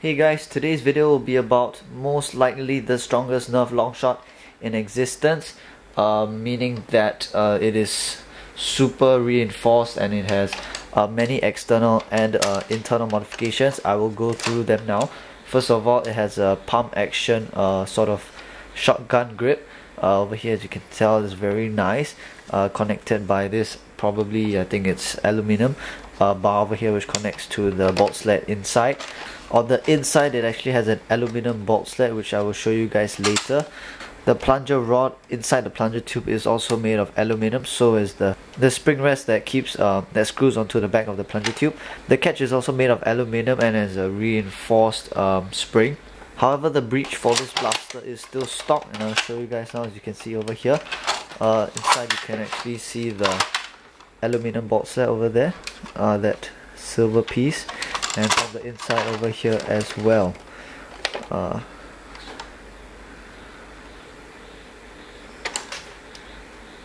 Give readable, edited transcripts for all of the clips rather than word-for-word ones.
Hey guys, today's video will be about most likely the strongest Nerf Longshot in existence, meaning that it is super reinforced and it has many external and internal modifications. I will go through them now. First of all, it has a pump action sort of shotgun grip. Over here, as you can tell, it's very nice, connected by this, probably I think it's aluminum bar over here, which connects to the bolt sled inside. On the inside, it actually has an aluminum bolt sled, which I will show you guys later. The plunger rod inside the plunger tube is also made of aluminum, so is the spring rest that keeps that screws onto the back of the plunger tube. The catch is also made of aluminum and has a reinforced spring. However, the breech for this blaster is still stock, and I'll show you guys now. As you can see over here, inside you can actually see the aluminum bolt sled over there, that silver piece, and from the inside over here as well.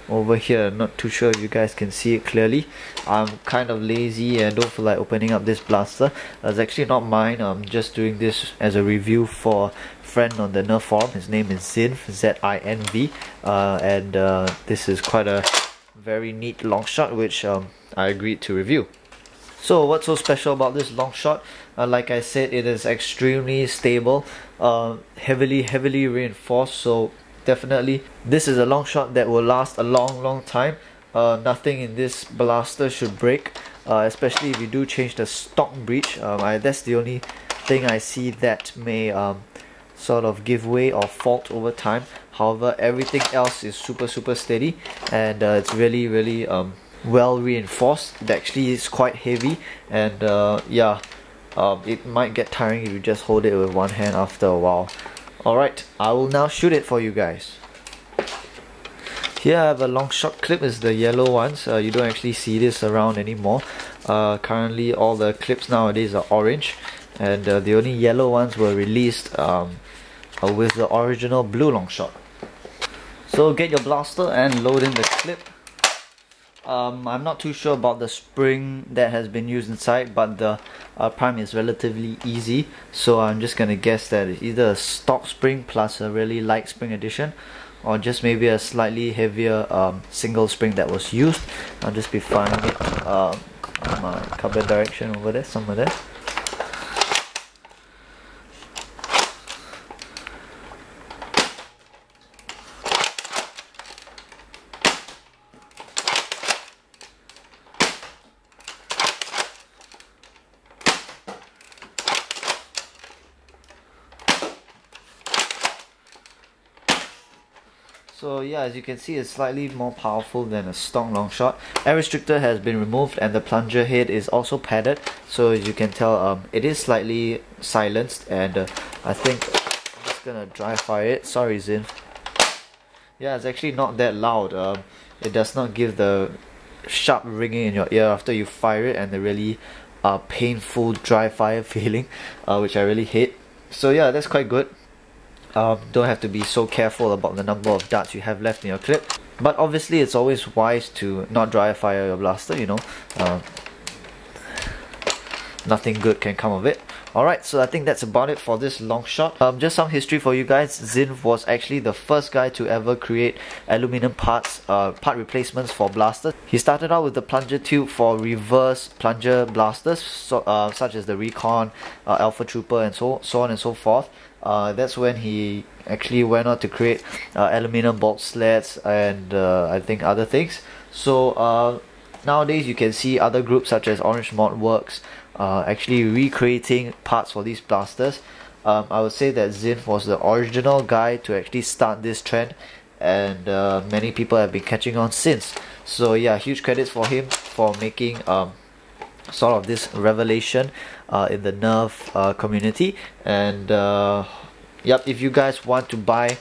Over here, not too sure if you guys can see it clearly. I'm kind of lazy and don't feel like opening up this blaster. It's actually not mine. I'm just doing this as a review for a friend on the Nerf forum. His name is Zinv, Z-I-N-V, and this is quite a very neat long shot, which I agreed to review. So what's so special about this long shot? Like I said, it is extremely stable, heavily reinforced, so definitely this is a long shot that will last a long time. Nothing in this blaster should break, especially if you do change the stock breech. That's the only thing I see that may sort of give way or fault over time. However, everything else is super steady, and it's really well reinforced. It actually is quite heavy, and it might get tiring if you just hold it with one hand after a while. Alright, I will now shoot it for you guys. Here I have a long shot clip. Is the yellow ones. You don't actually see this around anymore. Currently all the clips nowadays are orange, and the only yellow ones were released with the original blue long shot. So get your blaster and load in the clip. I'm not too sure about the spring that has been used inside, but the prime is relatively easy, so I'm just gonna guess that it's either a stock spring plus a really light spring addition, or just maybe a slightly heavier single spring that was used. I'll just be finding it in my cupboard direction over there, somewhere there. So yeah, as you can see, it's slightly more powerful than a stock long shot. Air restrictor has been removed, and the plunger head is also padded, so as you can tell, it is slightly silenced, and I think I'm just gonna dry fire it. Sorry, Zin. Yeah, it's actually not that loud. It does not give the sharp ringing in your ear after you fire it, and the really painful dry fire feeling, which I really hate. So yeah, that's quite good. Don't have to be so careful about the number of darts you have left in your clip, but obviously it's always wise to not dry fire your blaster, you know. Nothing good can come of it. Alright, so I think that's about it for this long shot. Just some history for you guys. Zinv was actually the first guy to ever create aluminum parts, part replacements for blasters. He started out with the plunger tube for reverse plunger blasters, such as the Recon, Alpha Trooper, and so on and so forth. That's when he actually went on to create aluminum bolt sleds and I think other things. So nowadays you can see other groups such as Orange Mod Works actually recreating parts for these blasters. I would say that Zinv was the original guy to actually start this trend, and many people have been catching on since. So yeah, huge credits for him for making sort of this revelation in the Nerf community. And yep, if you guys want to buy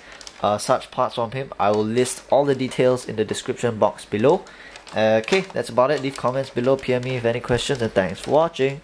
such parts from him, I will list all the details in the description box below. Okay, that's about it. Leave comments below, PM me if any questions, and thanks for watching.